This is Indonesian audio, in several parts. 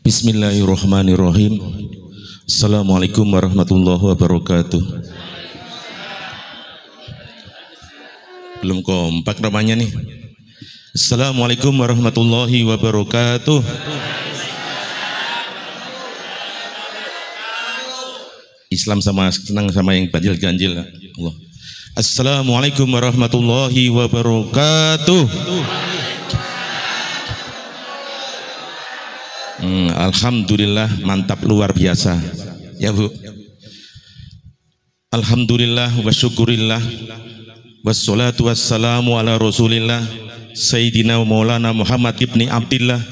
Bismillahirrahmanirrahim. Assalamualaikum warahmatullahi wabarakatuh. Belum kompak namanya nih. Assalamualaikum warahmatullahi wabarakatuh. Islam sama senang sama yang ganjil-ganjil. Allah. Assalamualaikum warahmatullahi wabarakatuh. Alhamdulillah, mantap, luar biasa ya Bu. Alhamdulillah wa syukurillah wassalatu wassalamu ala rasulillah Sayyidina Maulana Muhammad ibni Abdillah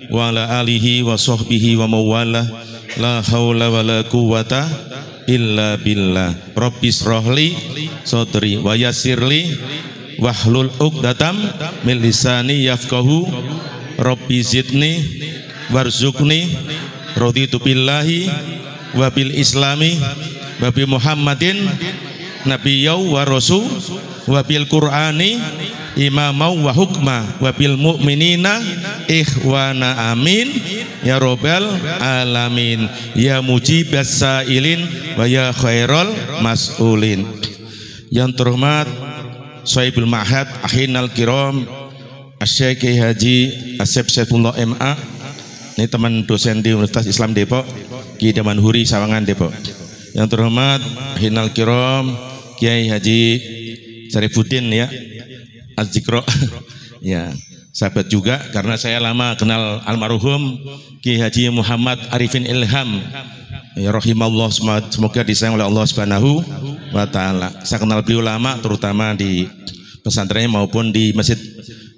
wa ala alihi wa sahbihi wa mawala. La hawla wa la quwata illa billah. Rabbis rohli sodri wa yasirli wahlul uqdatam min lisani yafqahu Rabbi zidni warzuqni raditu billahi wa bil islami wa bi Muhammadin nabiyyau wa rasul wa bil qur'ani imamau wa hukma wa bil mu'minina ikhwana amin ya robbal alamin ya mujibas sailin wa ya khairal mas'ulin. Yang terhormat Sahibul Ma'had Ahinal Kiram Asy-Syaikh Haji Asep Saifullah MA, ini teman dosen di Universitas Islam Depok, Ki Damanhuri Sawangan Depok. Yang terhormat Ahinal Kiram Kiai Haji Syarifuddin ya Az-Zikro ya, sahabat juga karena saya lama kenal almarhum Kiai Haji Muhammad Arifin Ilham ya rahimallah, semoga disayang oleh Allah Subhanahu wa taala. Saya kenal beliau lama terutama di pesantrennya maupun di Masjid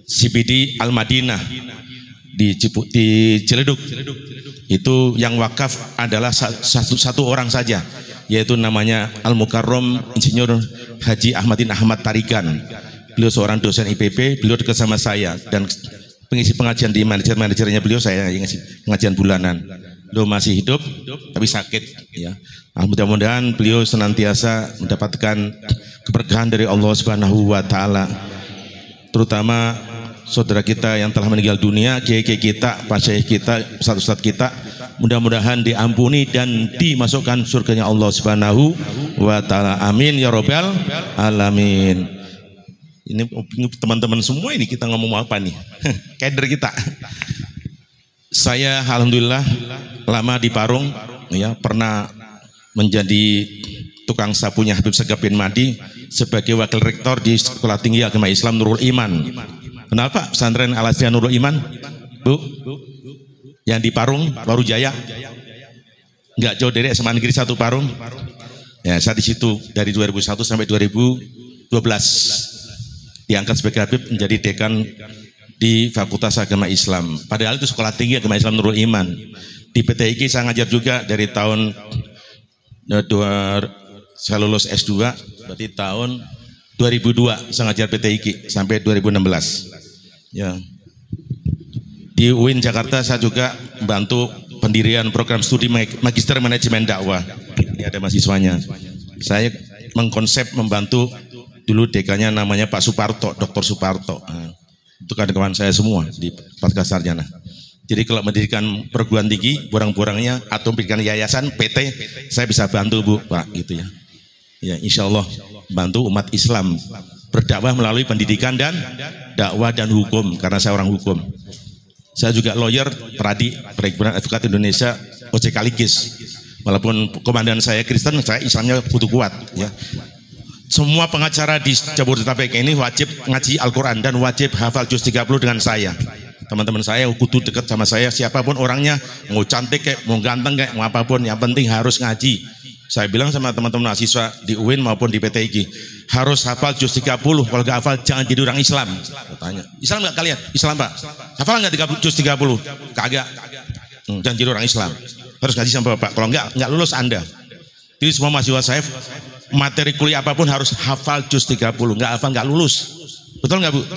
CPD Al-Madinah di Ciledug. Itu yang wakaf adalah satu orang saja, yaitu namanya Al-Mukarram Insinyur Haji Ahmadin Ahmad Tarikan. Beliau seorang dosen IPB, beliau dekat sama saya dan pengisi pengajian di manajernya beliau, saya yang ngisi pengajian bulanan. Beliau masih hidup tapi sakit ya. Mudah-mudahan beliau senantiasa mendapatkan keberkahan dari Allah Subhanahu wa taala. Terutama saudara kita yang telah meninggal dunia, kiai kita, pak syekh kita, ustadz kita, mudah-mudahan diampuni dan dimasukkan surganya Allah Subhanahu wa taala. Amin ya robbal alamin. Ini teman-teman semua ini kita ngomong apa nih? Kader kita. Saya alhamdulillah lama di Parung ya, pernah menjadi tukang sapunya Habib Segaf bin Madi sebagai wakil rektor di Sekolah Tinggi Agama Islam Nurul Iman. Kenapa pesantren Al Azhar Nurul Iman, Bu? Yang di Parung, Baru Jaya, nggak jauh dari SMA Negeri 1 Parung. Ya, saya di situ dari 2001 sampai 2012 diangkat sebagai Habib menjadi dekan di Fakultas Agama Islam. Padahal itu Sekolah Tinggi Agama Islam Nurul Iman. Di PTIQ saya ngajar juga dari tahun saya lulus S2 berarti tahun 2002 saya ngajar PTIQ sampai 2016. Ya. Di UIN Jakarta saya juga membantu pendirian program studi Magister Manajemen Dakwah. Ini ada mahasiswanya. Saya mengkonsep membantu dulu dekannya namanya Pak Suparto, Dr. Suparto. Nah, itu kawan-kawan saya semua di Pasca Sarjana. Jadi kalau mendirikan perguruan tinggi, borang-borangnya atau mendirikan yayasan PT, saya bisa bantu Bu, Pak, gitu ya. Ya, insya Allah bantu umat Islam berdakwah melalui pendidikan dan dakwah dan hukum, karena saya orang hukum. Saya juga lawyer, Peradi, Perhimpunan Advokat Indonesia, OJK Ligis. Walaupun komandan saya Kristen, saya Islamnya butuh kuat. Ya. Semua pengacara di Jabodetabek ini wajib ngaji Al-Quran dan wajib hafal juz 30 dengan saya. Teman-teman saya kudu dekat sama saya, siapapun orangnya, mau cantik kayak, mau ganteng kayak, mau apapun, yang penting harus ngaji. Saya bilang sama teman-teman mahasiswa di UIN maupun di PTIQ, harus hafal juz 30, kalau gak hafal jangan jadi orang Islam. Saya tanya, Islam gak kalian? Islam Pak? Hafal gak juz 30? Kagak. Jangan jadi orang Islam. Harus ngaji sama Bapak, kalau enggak lulus Anda. Jadi semua mahasiswa saya, materi kuliah apapun harus hafal juz 30, enggak hafal enggak lulus. Betul enggak Bu?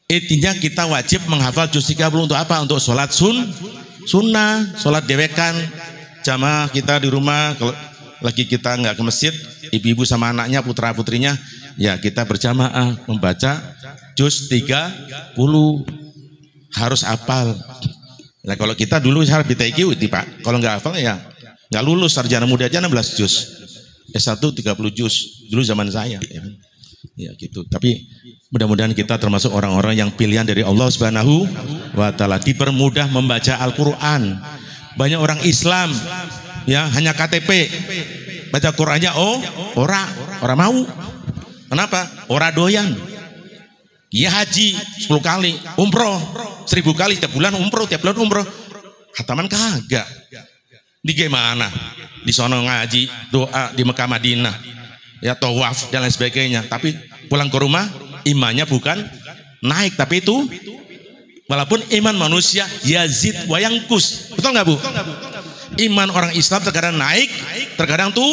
Intinya kita wajib menghafal juz 30 untuk apa? Untuk sholat sunnah, sholat dewekan, jamaah kita di rumah. Kalau lagi kita nggak ke masjid, ibu-ibu sama anaknya, putra-putrinya, ya kita berjamaah membaca juz 30, harus hafal. Nah kalau kita dulu harus BTQ Pak, kalau nggak hafal ya nggak lulus. Sarjana muda aja 16 juz, S1 30 juz dulu zaman saya. Ya gitu. Tapi mudah-mudahan kita termasuk orang-orang yang pilihan dari Allah Subhanahu wa taala, dipermudah membaca Al-Qur'an. Banyak orang Islam ya hanya KTP, baca Qur'annya ora mau. Kenapa? Ora doyan. Ya haji 10 kali, umroh 1000 kali tiap bulan umroh, khataman kagak. Di gimana? Di sono ngaji, doa di Mekah Madinah, ya tawaf dan lain sebagainya. Tapi pulang ke rumah imannya bukan naik, tapi itu walaupun iman manusia yazid wa yanqus. Betul nggak Bu? Iman orang Islam terkadang naik, terkadang tuh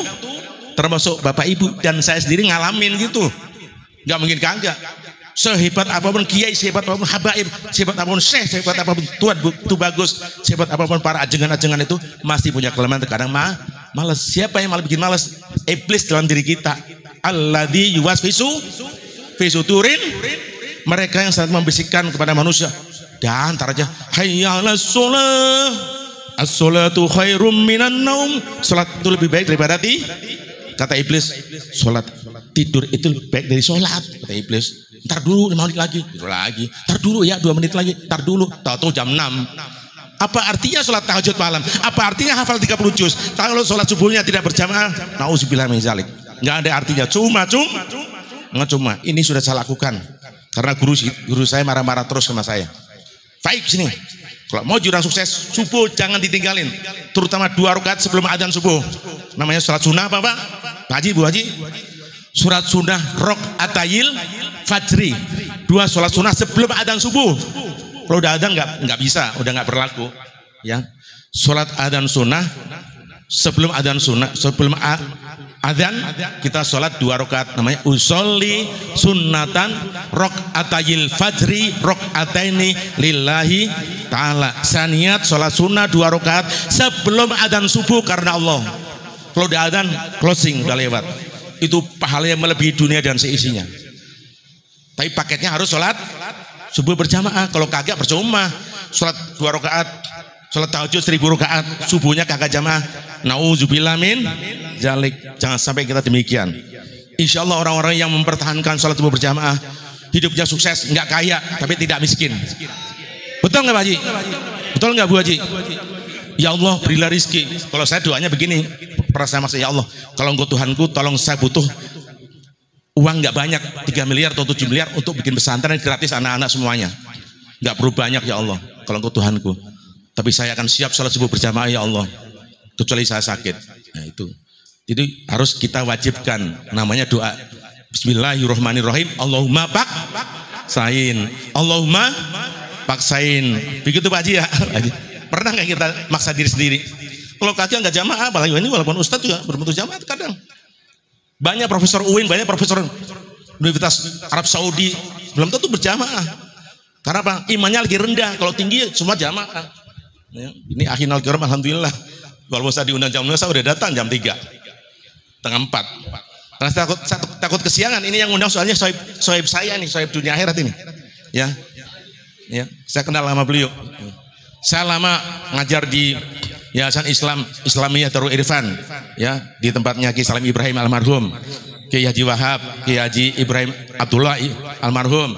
termasuk Bapak Ibu dan saya sendiri ngalamin gitu. Nggak mungkin kagak. Sehebat apapun kiai, sehebat apapun habaib, sehebat apapun syekh, sehebat apapun tuan itu bagus, sehebat apapun para ajengan-ajengan itu masih punya kelemahan, terkadang malas. Siapa yang malah bikin malas? Iblis dalam diri kita. Alladzi yuwaswisu fi sudurin, mereka yang sangat membisikkan kepada manusia. Dan antar aja hayya 'alas shalah, as-shalatu khairum minan naum. Salat itu lebih baik daripada kata iblis. Salat tidur itu lebih baik dari salat, kata iblis. Ntar dulu 5 menit lagi, tidur lagi. Ntar dulu ya 2 menit lagi, ntar dulu. Tahu-tahu jam 6. Apa artinya sholat tahajud malam? Apa artinya hafal 30 juz? Kalau sholat subuhnya tidak berjamaah, nauzubillah min zalik. Nggak ada artinya. Cuma ini sudah saya lakukan karena guru saya marah-marah terus sama saya. Baik sini. Kalau mau jurang sukses, subuh jangan ditinggalin. Terutama 2 rakaat sebelum adzan subuh. Namanya sholat sunnah apa Pak? Haji, Bu Haji. Surat sunnah rakaatayil fajri. 2 sholat sunnah sebelum adzan subuh. Kalau udah adzan nggak bisa, udah nggak berlaku. Ya, sholat adzan sunnah sebelum adzan sunnah, sebelum adzan kita sholat 2 rakaat. Namanya usolli sunnatan rakaatayil fajri rakaataini lillahi taala. Saya niat sholat sunnah 2 rakaat sebelum adzan subuh karena Allah. Kalau udah adzan closing udah lewat. Itu pahalanya melebihi dunia dan seisinya. Tapi paketnya harus sholat subuh berjamaah. Kalau kagak percuma. Sholat 2 rakaat, sholat tahajud 1000 rakaat, subuhnya kagak jamaah. Nauzubillah min zalik. Jangan sampai kita demikian. Insya Allah orang-orang yang mempertahankan sholat subuh berjamaah hidupnya sukses, nggak kaya tapi tidak miskin. Betul nggak Pak Haji? Betul nggak Bu Haji? Ya Allah berilah rizki. Kalau saya doanya begini, pernah saya maksud, ya Allah kalau engkau Tuhanku tolong saya butuh uang nggak banyak, 3 miliar atau 7 miliar untuk bikin pesantren gratis anak-anak semuanya. Nggak perlu banyak ya Allah kalau engkau Tuhanku. Tapi saya akan siap sholat subuh berjamaah ya Allah. Kecuali saya sakit. Nah itu. Jadi harus kita wajibkan namanya doa. Bismillahirrahmanirrahim. Allahumma paksain. Allahumma paksain. Begitu Pak Haji ya. Pernah nggak kita maksa diri sendiri? Kalau kagak nggak jamaah, apalagi ini walaupun ustadz juga berbentuk jamaah kadang. Banyak profesor UIN, banyak profesor Universitas Arab Saudi belum tentu berjamaah. Karena apa? Imannya lagi rendah. Kalau tinggi semua jamaah. Ya, ini akhinal kiram alhamdulillah. Walaupun saya diundang jam 5 saya udah datang jam 3 setengah 4. Karena takut kesiangan. Ini yang undang soalnya sohib saya nih, sohib dunia akhirat ini. Ya, saya kenal lama beliau. Saya lama ngajar di Yayasan Islamiyah Darul Irfan, ya, di tempatnya Ki Salim Ibrahim almarhum, Ki Haji Wahab, Ki Haji Ibrahim Abdullah almarhum.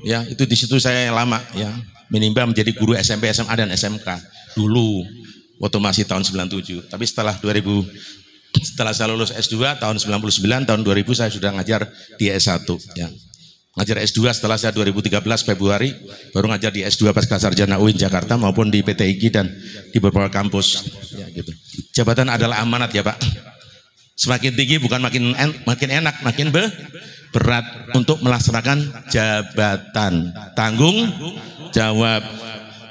Ya, itu di situ saya yang lama, ya, menimba menjadi guru SMP, SMA dan SMK dulu waktu masih tahun 97. Tapi setelah saya lulus S2 tahun 99, tahun 2000 saya sudah ngajar di S1, ya. Ngajar S2 setelah saya 2013 Februari baru ngajar di S2 Pasca Sarjana UIN Jakarta maupun di PT IGI dan di beberapa kampus, ya, gitu. Jabatan adalah amanat ya Pak. Semakin tinggi bukan makin enak, makin berat untuk melaksanakan jabatan. Tanggung jawab.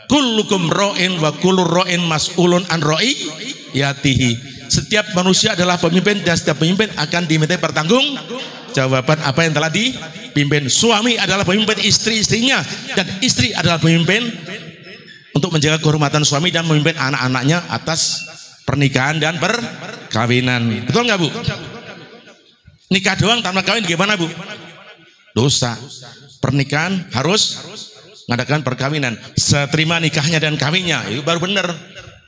Kullukum ra'in wa kullur ra'in mas'ulun an ra'iyatihi. Setiap manusia adalah pemimpin dan setiap pemimpin akan dimintai pertanggung jawaban apa yang telah dipimpin. Suami adalah pemimpin istri-istrinya dan istri adalah pemimpin untuk menjaga kehormatan suami dan memimpin anak-anaknya atas pernikahan dan perkawinan. Betul nggak Bu? Nikah doang tanpa kawin gimana Bu? Dosa. Pernikahan harus mengadakan perkawinan. Seterima nikahnya dan kawinnya itu baru benar.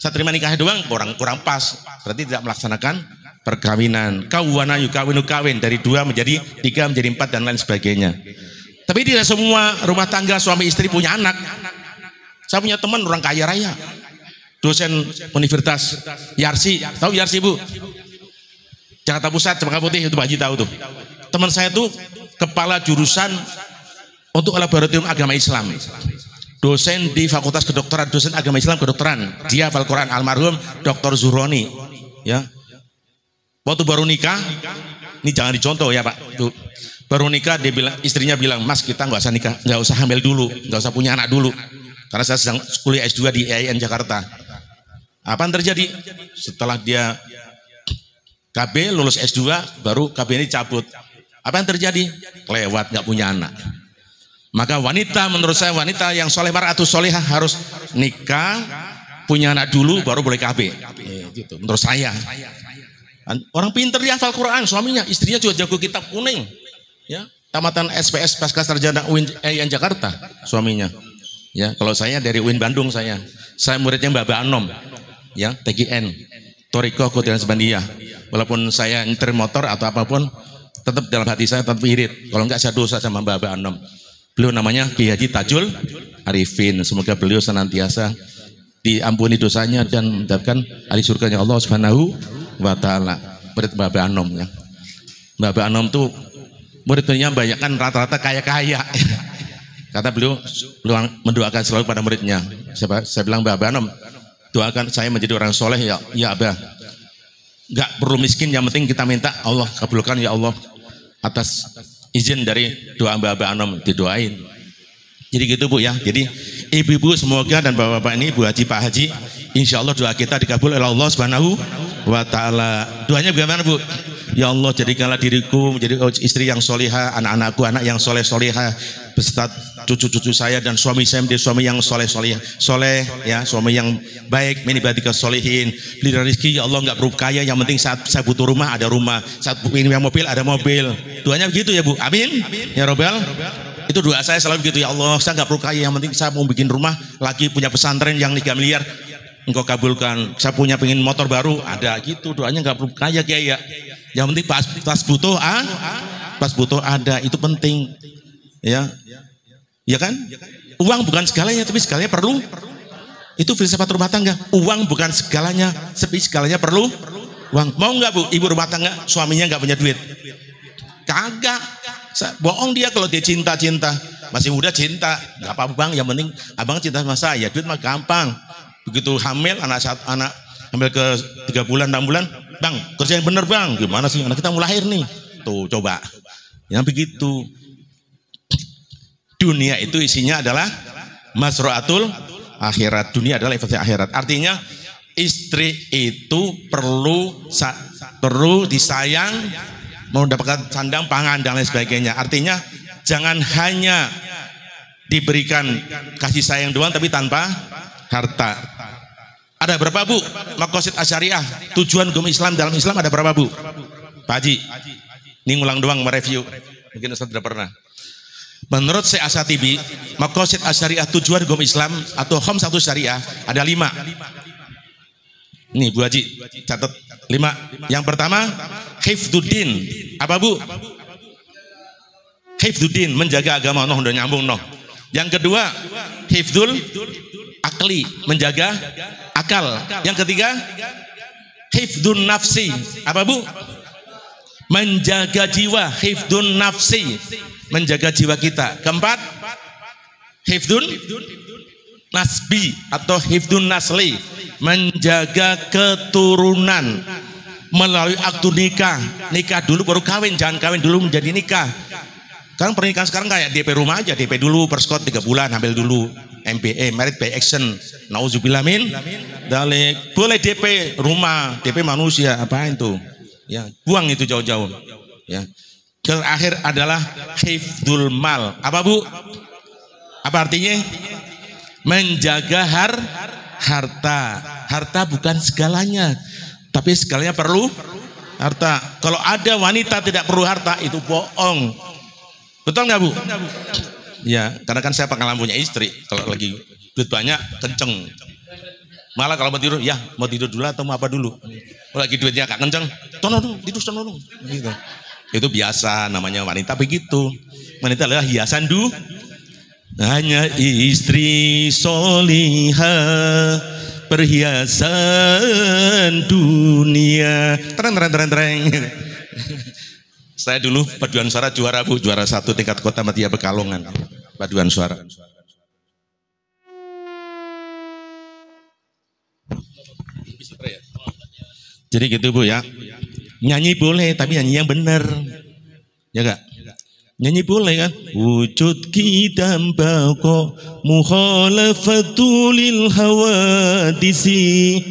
Seterima nikahnya doang kurang pas. Berarti tidak melaksanakan perkawinan. Kawana yukawinu kawin dari 2 menjadi 3 menjadi 4 dan lain sebagainya. Tapi tidak semua rumah tangga suami istri punya anak. Saya punya teman orang kaya raya, dosen Universitas Yarsi. Tahu Yarsi Bu? Jakarta Pusat, Cempaka Putih, itu Pak Haji tahu tuh. Teman saya tuh kepala jurusan untuk laboratorium agama Islam, dosen di Fakultas Kedokteran, dosen agama Islam kedokteran. Dia hafal Quran, almarhum Dr. Zuroni. Ya, waktu baru nikah, ini jangan dicontoh ya Pak. Tuh, baru nikah dia bilang, istrinya bilang, Mas kita nggak usah nikah, nggak usah hamil dulu, nggak usah punya anak dulu, karena saya sedang kuliah S2 di IAIN Jakarta. Apa yang terjadi? Setelah dia KB lulus S2, baru KB ini cabut. Apa yang terjadi? Kelewat, nggak punya anak. Maka wanita, menurut saya wanita yang soleh mar'atus solehah harus nikah, punya anak dulu, baru boleh KB. Gitu. Menurut saya. Orang pinter dia hafal Quran, suaminya, istrinya juga jago kitab kuning. Ya, tamatan SPS Pasca Sarjana UIN Jakarta, suaminya. Ya, kalau saya dari UIN Bandung saya muridnya Mbak Anom, ya, TGN, Toriko Qudran Sebandiyah. Walaupun saya nyetir motor atau apapun, tetap dalam hati saya tetap irit. Kalau enggak saya dosa sama Mbak Anom. Beliau namanya Kiai Haji Tajul Arifin. Semoga beliau senantiasa diampuni dosanya dan mendapatkan ahli surganya Allah Subhanahu wa taala. Murid Mbak Anom ya. Mbak Anom tuh muridnya banyak kan rata-rata kaya-kaya. Kata beliau mendoakan selalu pada muridnya. Saya bilang Mbak Anom, doakan saya menjadi orang soleh ya, ya Abah. Enggak perlu miskin, yang penting kita minta Allah kabulkan ya Allah. Atas izin dari doa Mbak Anom didoain. Jadi gitu Bu ya. Jadi ibu-ibu semoga dan bapak-bapak ini, Bu Haji, Pak Haji, insya Allah doa kita dikabul oleh Allah Subhanahu wa taala. Doanya bagaimana Bu? Ya Allah jadikanlah diriku menjadi istri yang solihah, anak-anakku anak yang soleh-solihah, beserta cucu-cucu saya dan suami saya menjadi suami yang soleh-solihah, soleh ya, suami yang baik, minibadika solihin. Beli rezeki ya Allah, nggak perlu kaya, yang penting saat saya butuh rumah ada rumah, saat ingin mobil ada mobil. Doanya begitu ya Bu, amin ya Robbal. Itu doa saya selalu begitu, ya Allah saya nggak perlu kaya, yang penting saya mau bikin rumah lagi, punya pesantren yang 3 miliar, Engkau kabulkan. Saya punya pengen motor baru, ada gitu. Doanya nggak perlu kaya Kiai ya. Yang penting pas butuh ada, itu penting. Ya. Ya kan? Uang bukan segalanya, tapi segalanya perlu. Itu filsafat rumah tangga. Uang bukan segalanya, tapi segalanya perlu uang. Mau nggak Bu, ibu rumah tangga suaminya nggak punya duit? Kagak. Bohong dia kalau dia cinta. Masih muda cinta, nggak apa-apa Bang. Yang penting abang cinta sama saya. Duit mah gampang. Begitu hamil anak hamil ke 3 bulan 6 bulan, Bang kerja yang bener Bang, gimana sih anak kita mau lahir nih, tuh coba yang begitu. Dunia itu isinya adalah masroatul akhirat, dunia adalah investasi akhirat. Artinya istri itu perlu disayang, mau mendapatkan sandang pangan dan lain sebagainya. Artinya jangan hanya diberikan kasih sayang doang tapi tanpa harta. Ada berapa Bu maqasid asyariah, tujuan hukum Islam dalam Islam ada berapa Bu? Pak Haji, ini ngulang doang mereview, mungkin Ustaz tidak pernah. Menurut Syekh Asyatibi, maqasid asyariah, tujuan hukum Islam atau khamsatus syariah ada 5. Nih Bu Haji catat 5. Yang pertama hifdzuddin. Apa Bu? Hifdzuddin, menjaga agama. Udah nyambung noh. Yang kedua hifdzul akli, menjaga akal. Yang ketiga hifdzun nafsi. Apa Bu? Menjaga jiwa, hifdzun nafsi, menjaga jiwa kita. Keempat hifdzun nasbi atau hifdzun nasli, menjaga keturunan melalui aktu nikah. Nikah dulu baru kawin, jangan kawin dulu menjadi nikah. Sekarang pernikahan sekarang kayak DP rumah aja, DP dulu perskot 3 bulan, hamil dulu, MBA, married by action, nauzubillah min dalik. Boleh DP rumah, DP manusia, apain tuh ya, buang itu jauh-jauh ya. Terakhir adalah hifdzul mal. Apa Bu? Apa artinya? Menjaga harta. Harta bukan segalanya, tapi segalanya perlu harta. Kalau ada wanita tidak perlu harta, itu bohong. Betul nggak Bu? Ya, karena kan saya pengalaman punya istri, kalau lagi duit banyak kenceng. Malah kalau mau tidur, ya mau tidur dulu atau mau apa dulu. Kalau lagi duitnya gak kenceng, tono tidur tono gitu. Itu biasa namanya wanita begitu. Wanita adalah hiasan hanya istri solihah perhiasan dunia. Tereng. Saya dulu paduan suara juara Bu, juara 1 tingkat kota Madia Pekalongan. Paduan suara. Jadi gitu Bu ya. Nyanyi boleh tapi nyanyi yang benar. Ya gak? Nyanyi boleh kan? Wujud kita bako mukhalafatul hawadisi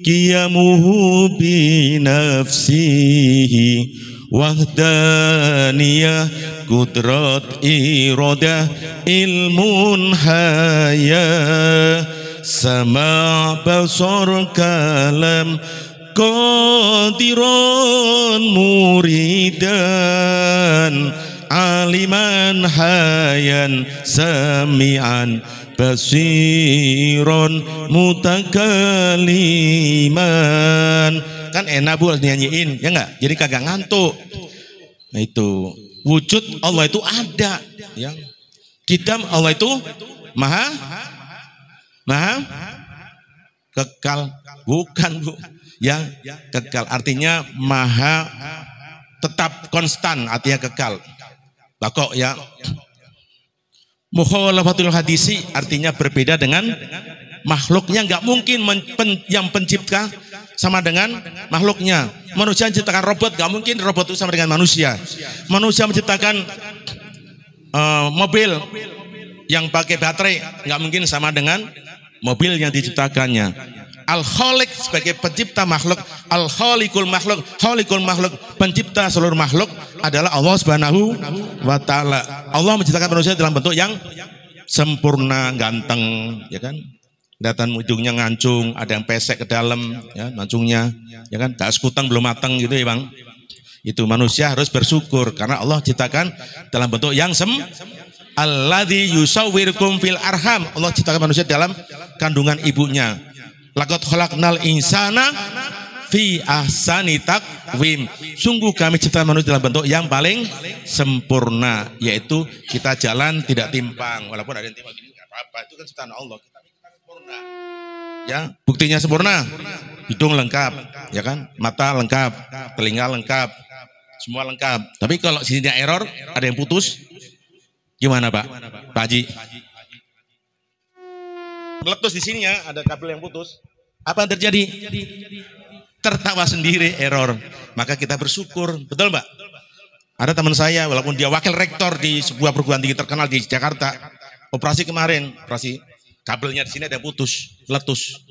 qiyamuhu bi nafsihi wahdaniyah kudrat iradah ilmun haya sama basar kalam qadiran muridan aliman hayan sami'an basiron mutakaliman. Kan enak Bu nyanyiin, ya enggak? Jadi kagak ngantuk. Nah itu wujud Allah itu ada, ya. Kidam Allah itu maha kekal, bukan Bu, yang kekal artinya maha tetap konstan, artinya kekal. Bakok ya. Mukhalafatul hadisi artinya berbeda dengan makhluknya, nggak mungkin yang pencipta sama dengan makhluknya. Manusia menciptakan robot, nggak mungkin robot itu sama dengan manusia. Manusia menciptakan mobil yang pakai baterai, nggak mungkin sama dengan mobil yang diciptakannya. Al-Khaliq sebagai pencipta makhluk, Al-Khaliqul makhluk, Khaliqul makhluk, pencipta seluruh makhluk adalah Allah Subhanahu wa taala. Allah menciptakan manusia dalam bentuk yang sempurna, ganteng, ya kan? Kelihatan ujungnya ngancung, ada yang pesek ke dalam, ya, ngancungnya, ya kan? Tak sekutang belum matang gitu ya, Bang. Itu manusia harus bersyukur karena Allah ciptakan dalam bentuk yang alladzi yusawwirukum fil arham. Allah ciptakan manusia dalam kandungan ibunya. Laqad khalaqnal insana fi ahsani taqwim. Sungguh kami ciptakan manusia dalam bentuk yang paling sempurna, yaitu kita jalan tidak timpang. Walaupun ada yang timpang gini enggak apa-apa, itu kan ciptaan Allah. Kita sempurna. Ya, buktinya sempurna. Hidung lengkap, ya kan? Mata lengkap, telinga lengkap, semua lengkap. Tapi kalau sininya error, ada yang putus, gimana Pak? Pak Haji? Meletus di sininya ada kabel yang putus. Apa yang terjadi? Tertawa sendiri, error. Maka kita bersyukur, betul Mbak? Ada teman saya, walaupun dia wakil rektor di sebuah perguruan tinggi terkenal di Jakarta, operasi kemarin, operasi kabelnya di sini ada yang putus, letus.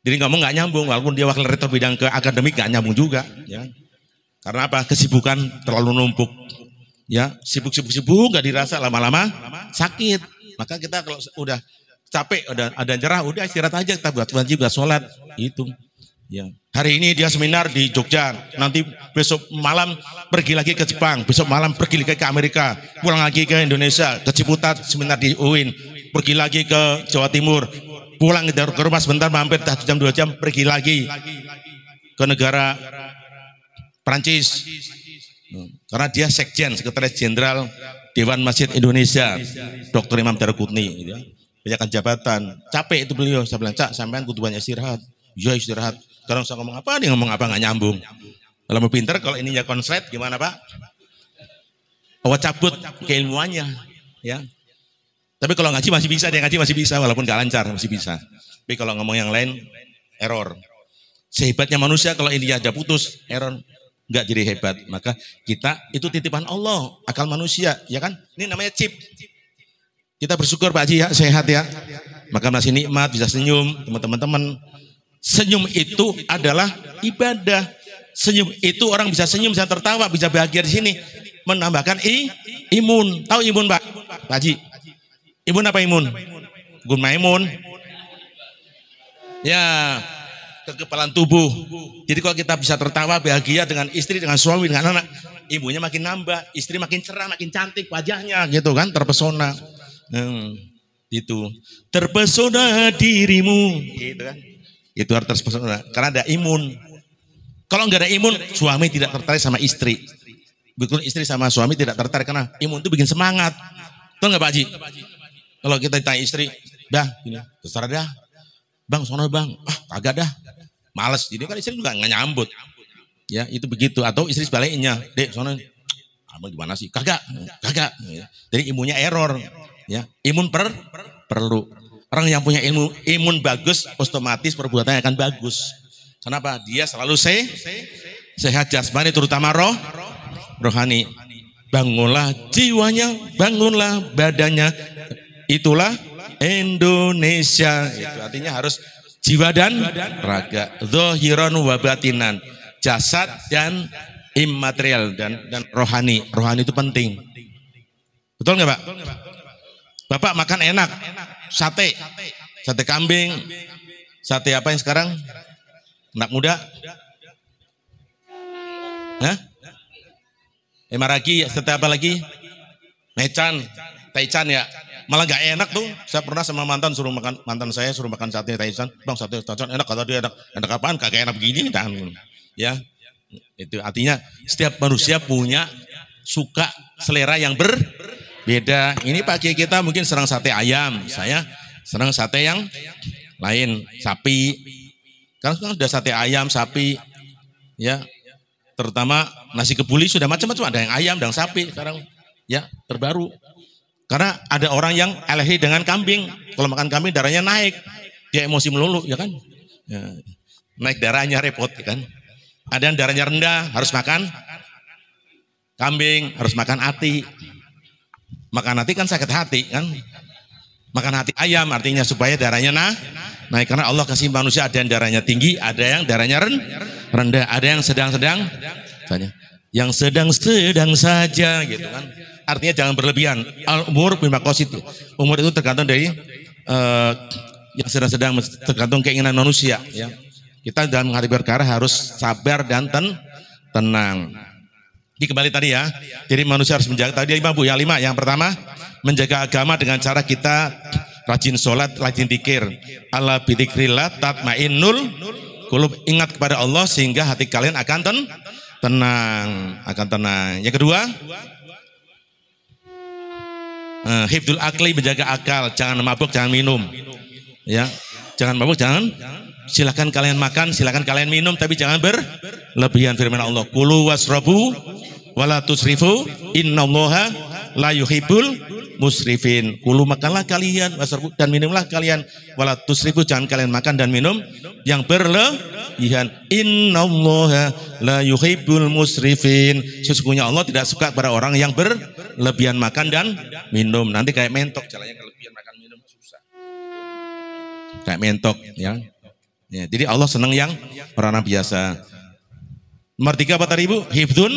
Jadi ngomong nggak nyambung, walaupun dia wakil rektor bidang ke akademik nggak nyambung juga, ya. Karena apa? Kesibukan terlalu numpuk, ya. Sibuk nggak dirasa, lama-lama sakit. Maka kita kalau udah capek, ada nyerah, udah istirahat aja, kita buat wajib, buat sholat, itu. Ya. Hari ini dia seminar di Jogja, nanti besok malam pergi lagi ke Jepang, besok malam pergi lagi ke Amerika, pulang lagi ke Indonesia, ke Ciputat seminar di UIN, pergi lagi ke Jawa Timur, pulang ke rumah sebentar, mampir 1 jam 2 jam, pergi lagi ke negara Prancis, karena dia sekjen, sekretaris jenderal Dewan Masjid Indonesia, Dr. Imam Darukutni, gitu ya. Banyakan jabatan, capek itu beliau. Saya bilang, Cak, sampean kudu banyak istirahat. Ya istirahat. Sekarang saya ngomong apa, dia ngomong apa, nggak nyambung. Kalau mau pinter, kalau ininya konslet, gimana Pak? Oh, cabut keilmuannya, ya. Tapi kalau ngaji masih bisa, dia ngaji masih bisa, walaupun nggak lancar masih bisa. Tapi kalau ngomong yang lain, error. Sehebatnya manusia, kalau ini ada putus, error, nggak jadi hebat. Maka kita itu titipan Allah, akal manusia, ya kan? Ini namanya chip. Kita bersyukur Pak Haji ya, sehat ya. Maka masih nikmat, bisa senyum, teman-teman. Senyum itu adalah ibadah. Senyum itu orang bisa senyum, bisa tertawa, bisa bahagia di sini. Menambahkan imun. Tahu imun Pak Haji? Imun apa imun? Gun Maimun. Ya, kekebalan tubuh. Jadi kalau kita bisa tertawa bahagia dengan istri, dengan suami, dengan anak, ibunya makin nambah, istri makin cerah, makin cantik wajahnya gitu kan, terpesona. Itu terpesona dirimu gitu kan. Itu harus terpesona karena ada imun. Kalau nggak ada imun, suami tidak tertarik sama istri. Betul, istri sama suami tidak tertarik karena imun itu bikin semangat. Betul nggak Pak Haji? Kalau kita tanya istri, dah, gini, terserah dah, bang, sono bang, kagak dah, males. Jadi kan istri juga nggak nyambut. Ya itu begitu. Atau istri sebaliknya, dek, sono, abang gimana sih? Kagak. Jadi imunnya error. Ya, imun perlu. Orang yang punya imun bagus, otomatis perbuatannya akan bagus. Kenapa? Dia selalu sehat jasmani, terutama rohani. Bangunlah jiwanya, bangunlah badannya. Itulah Indonesia. Itu artinya harus jiwa dan raga, zahiran wa batinan, jasad dan imaterial dan rohani. Rohani itu penting. Betul nggak Pak? Bapak makan enak, sate kambing, sate apa yang sekarang? Anak muda? Hah? Maragi, sate apa lagi? Mechan, taichan ya. Malah gak enak tuh. Saya pernah sama mantan saya suruh makan sate taichan. Bang, sate taichan enak, kata dia enak. Enak apaan? Kagak enak begini. Ya, itu artinya setiap manusia punya suka selera yang berbeda. Ini Pak Kiai kita mungkin senang sate ayam, saya senang sate yang lain, sapi. Karena sudah sate ayam, sapi, ya, terutama nasi kebuli sudah macam-macam, ada yang ayam, ada yang sapi sekarang, ya, terbaru. Karena ada orang yang alergi dengan kambing, kalau makan kambing darahnya naik, dia emosi melulu, ya kan, ya, naik darahnya repot, ya kan. Ada yang darahnya rendah, harus makan kambing, harus makan hati. Makan hati kan sakit hati kan. Makan hati ayam artinya supaya darahnya naik, karena Allah kasih manusia ada yang darahnya tinggi, ada yang darahnya rendah, ada yang sedang-sedang saja. Yang sedang-sedang saja gitu kan. Artinya jangan berlebihan. Al-umur bimaqasid. Umur itu tergantung dari yang sedang-sedang, tergantung keinginan manusia ya. Kita dalam menghadapi perkara harus sabar dan tenang. Kembali tadi ya, jadi manusia harus menjaga tadi 5 Bu, yang 5. Yang pertama, menjaga agama dengan cara kita rajin sholat, rajin dzikir. Ala bidzikrillah tatmainnul qulub. Ingat kepada Allah sehingga hati kalian akan tenang. Yang kedua, hifdzul akli, menjaga akal, jangan mabuk, jangan minum. Ya, jangan mabuk, jangan. Silakan kalian makan, silakan kalian minum, tapi jangan berlebihan. Firman Allah, kulu wasrabu wala tusrifu innallaha la yuhibbul musrifin. Kulu makanlah kalian, wasrabu dan minumlah kalian, wala tusrifu jangan kalian makan dan minum yang berlebihan. Innallaha la yuhibbul musrifin. Sesungguhnya Allah tidak suka kepada orang yang berlebihan makan dan minum. Nanti kayak mentok jalannya, kalau lebihan makan minum susah. Kayak mentok ya. Ya, jadi Allah senang yang orang biasa. Nomor 3 apa tadi Ibu? Hifdun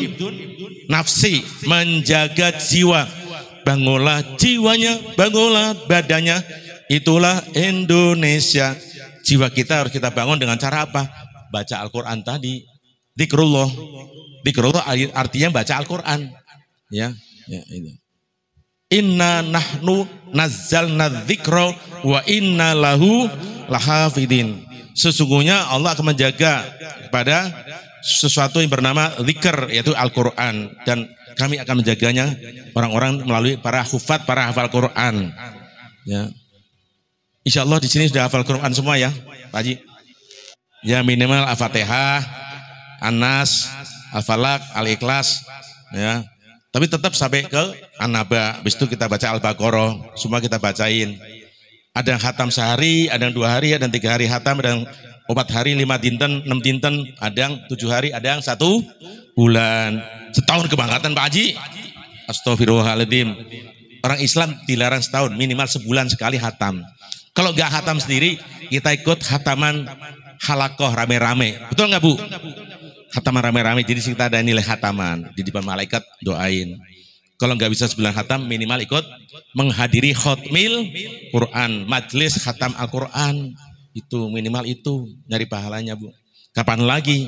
nafsi, menjaga jiwa. Bangunlah jiwanya, bangunlah badannya. Itulah Indonesia. Jiwa kita harus kita bangun dengan cara apa? Baca Al-Quran tadi. Dzikrullah. Dzikrullah artinya baca Al-Quran. Ya, ini. Inna nahnu nazzalna dzikra wa inna lahu lahafidin. Sesungguhnya Allah akan menjaga kepada sesuatu yang bernama zikr, yaitu Al-Quran, dan kami akan menjaganya orang-orang melalui para hufat, para hafal Quran. Ya, Insya Allah di sini sudah hafal Quran semua ya, Pak Haji. Ya minimal Al-Fatihah, An-Nas, Al-Falaq, Al-Ikhlas. Ya, tapi tetap sampai ke An-Naba. Habis itu kita baca Al-Baqarah, semua kita bacain. Ada yang khatam sehari, ada yang 2 hari, ada yang 3 hari khatam, ada yang 4 hari, 5 dinten, 6 dinten, ada yang 7 hari, ada yang 1 bulan. Setahun kebangkatan Pak Haji. Astagfirullahaladzim. Orang Islam dilarang setahun, minimal sebulan sekali khatam. Kalau nggak khatam sendiri, kita ikut khataman halakoh rame-rame. Betul nggak Bu? Khataman rame-rame, jadi kita ada nilai khataman. Di depan malaikat doain. Kalau nggak bisa sebulan khatam, minimal ikut menghadiri khotmil Quran, majelis khatam Al-Quran. Itu minimal itu nyari pahalanya Bu. Kapan lagi?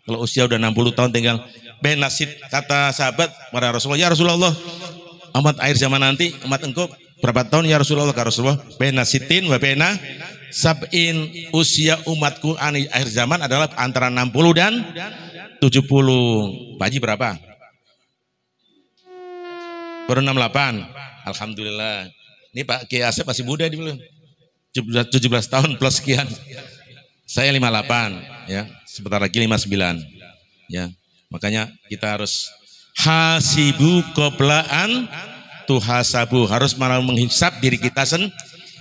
Kalau usia udah 60 tahun tinggal benasit, kata sahabat pada Rasulullah, ya Rasulullah, umat akhir zaman nanti, umat engkau berapa tahun ya Rasulullah? Kata Rasulullah, benasitin wa bena sab'in, usia umatku akhir zaman adalah antara 60 dan 70. Pak Haji berapa? Baru 68. Alhamdulillah. Ini Pak Kiai Asep masih muda dulu. 17 tahun plus sekian. Saya 58 ya, sebentar lagi 59 ya. Makanya kita harus hasibu qoblaan tuhasabu, harus menghisap diri kita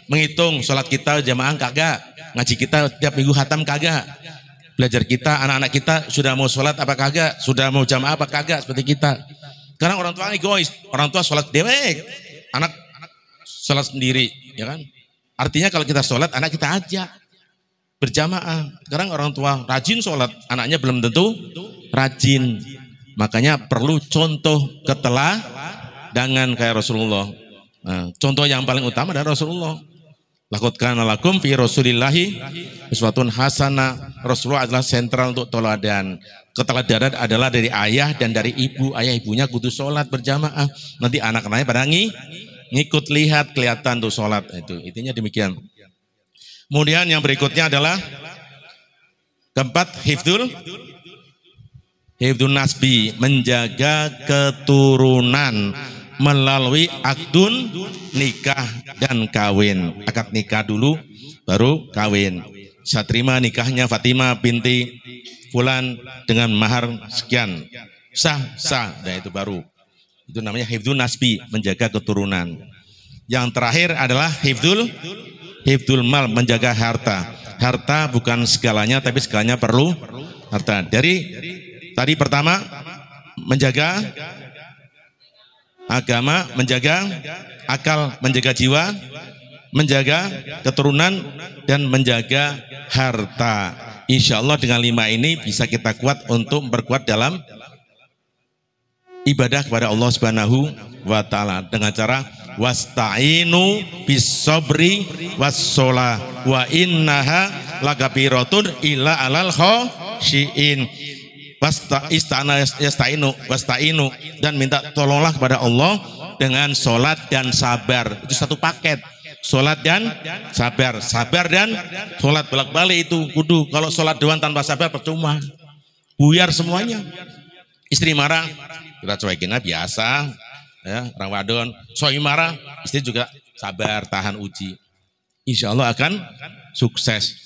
menghitung sholat kita jamaah kagak, ngaji kita tiap minggu khatam kagak, belajar kita, anak-anak kita sudah mau sholat apa kagak, sudah mau jamaah apa kagak, seperti kita. Karena orang tua egois, orang tua sholat dewek, anak sholat sendiri, ya kan? Artinya kalau kita sholat, anak kita ajak berjamaah. Sekarang orang tua rajin sholat, anaknya belum tentu rajin. Makanya perlu contoh keteladangan kayak Rasulullah. Nah, contoh yang paling utama adalah Rasulullah. Laqad kana lakum fi Rasulillahi uswatun hasanah. Rasulullah adalah sentral untuk teladan. Keteladanan adalah dari ayah dan dari ibu. Ayah ibunya kudu sholat berjamaah. Nanti anak-anaknya pada ngikut lihat, kelihatan tuh sholat. Itu intinya demikian. Kemudian yang berikutnya adalah keempat, hifdzul nasbi, menjaga keturunan melalui akdun nikah dan kawin. Akad nikah dulu baru kawin. Saya terima nikahnya Fatimah binti Fulan dengan mahar sekian. Sah, dan itu baru. Itu namanya hifdzul nasbi, menjaga keturunan. Yang terakhir adalah hifdzul mal, menjaga harta. Harta bukan segalanya, tapi segalanya perlu harta. Dari tadi pertama, menjaga agama, menjaga akal, menjaga jiwa, menjaga keturunan, dan menjaga harta. Insya Allah dengan 5 ini bisa kita kuat untuk memperkuat dalam ibadah kepada Allah Subhanahu wa Ta'ala dengan cara wasta'inu bis-sabri was-sholah wa innaha lakabiratun illa alal khosyiin. Wasta'inu dan minta tolonglah kepada Allah dengan sholat dan sabar. Itu satu paket. Sholat dan sabar, sabar dan sholat bolak-balik itu kudu. Kalau sholat doang tanpa sabar percuma, buyar semuanya. Istri marah, kita cuekin biasa, ya, Ramadan. Suami marah, istri juga sabar, tahan uji. Insya Allah akan sukses.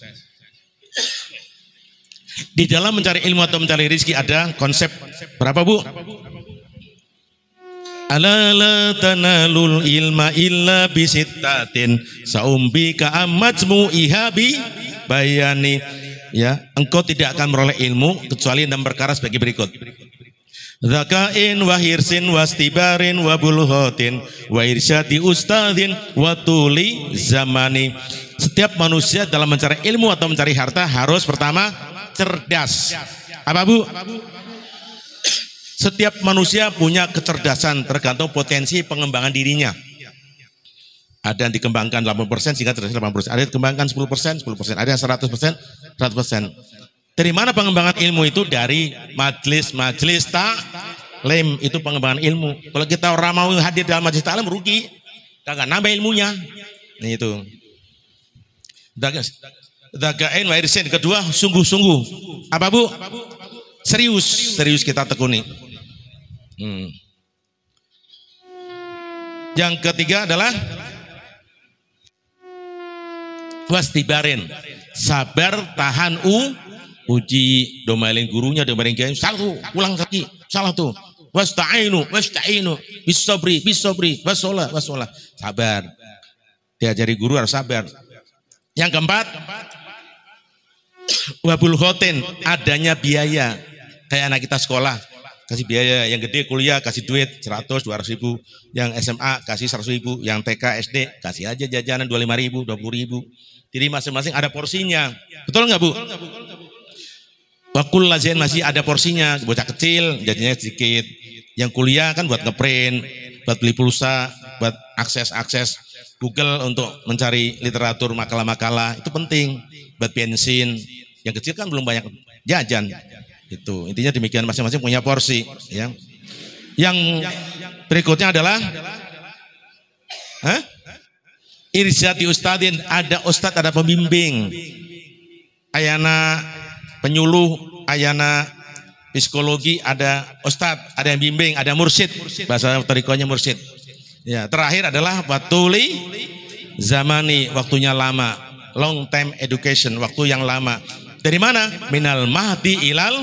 Di dalam mencari ilmu atau mencari rezeki ada konsep berapa Bu? Ala la tanalul ilma illa bisittatin saumbika amajmu'iha bi bayani. Ya, engkau tidak akan meroleh ilmu kecuali 6 perkara sebagai berikut. Zakain wa hirsin wa stibarin wa bulghatin wa irsyadi ustadzin wa tuli zamani. Setiap manusia dalam mencari ilmu atau mencari harta harus pertama cerdas. Apa Bu? Setiap manusia punya kecerdasan tergantung potensi pengembangan dirinya. Ada yang dikembangkan 80% sehingga cerdas 80%. Ada yang dikembangkan 10%, 10%. Ada yang 100%, 100%. Dari mana pengembangan ilmu itu? Dari majelis taklim, itu pengembangan ilmu. Kalau kita orang mau hadir dalam majelis taklim rugi, kagak nambah ilmunya. Nah itu. Dagain wa irsin. Kedua, sungguh-sungguh. Apa Bu? Serius kita tekuni. Yang ketiga adalah wastibarin, sabar tahan uji. Domelin gurunya, domelin kiai, salah tuh, ulang lagi, salah tuh. Wasta'inu bisabri wasolah, sabar. Diajari guru harus sabar. Yang keempat, wabul khotin, adanya biaya. Kayak anak kita sekolah, kasih biaya. Yang gede kuliah kasih duit 100-200 ribu. Yang SMA kasih 100 ribu. Yang TK SD kasih aja jajanan 25 ribu, 20 ribu. Jadi masing-masing ada porsinya. Betul nggak Bu? Wakul lazen masih ada porsinya. Bocah kecil jajannya sedikit. Yang kuliah kan buat ngeprint, buat beli pulsa, buat akses Google untuk mencari literatur makalah-makalah itu penting buat bensin. Yang kecil kan belum banyak jajan. Itu intinya demikian, masing-masing punya porsi. Ya. Yang berikutnya adalah irsyadi ustadin, ada ustadz, ada pembimbing. Ayana penyuluh, ayana psikologi, ada ustadz, ada yang bimbing, ada mursyid. Bahasa tarikonya mursyid. Ya, terakhir adalah watuli zamani, waktunya lama, long time education, waktu yang lama. Dari mana? Minal mahdi ilal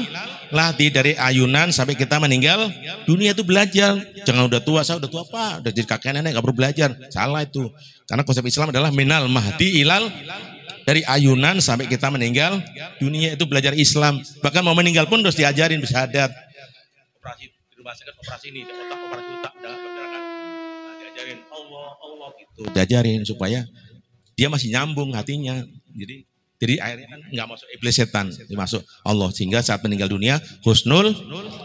lahdi, dari ayunan sampai kita meninggal dunia itu belajar. Jangan udah tua, saya udah tua apa? Udah jadi kakek nenek nggak perlu belajar. Salah itu. Karena konsep Islam adalah minal mahdi ilal, dari ayunan sampai kita meninggal dunia itu belajar Islam. Bahkan mau meninggal pun harus diajarin bersahadat. Operasi di rumah sakit, operasi ini, otak, operasi otak, udah bergerakan. Diajarin Allah gitu. Diajarin supaya dia masih nyambung hatinya. Jadi akhirnya kan nggak masuk iblis setan, dimasuk Allah, sehingga saat meninggal dunia husnul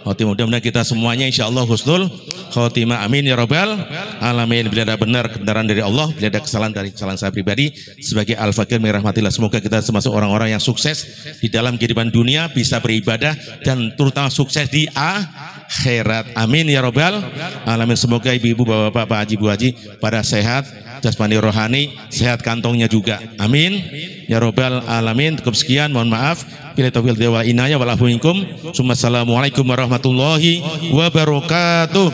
khotimah. Mudah-mudahan kita semuanya insya Allah husnul khotimah. Amin ya rabbal alamin. Bila ada benar kebenaran dari Allah, bila ada kesalahan saya pribadi sebagai al-fakir min rahmatillah. Semoga kita termasuk orang-orang yang sukses di dalam kehidupan dunia, bisa beribadah dan terutama sukses di akhirat. Amin ya rabbal alamin. Semoga ibu-ibu, bapak-bapak, Pak Haji, Bu Haji pada sehat jasmani rohani, sehat kantongnya juga. Amin ya rabbal alamin. Cukup sekian, mohon maaf. Bila taufiq wal inayah wal afu minkum. Assalamualaikum warahmatullahi wabarakatuh.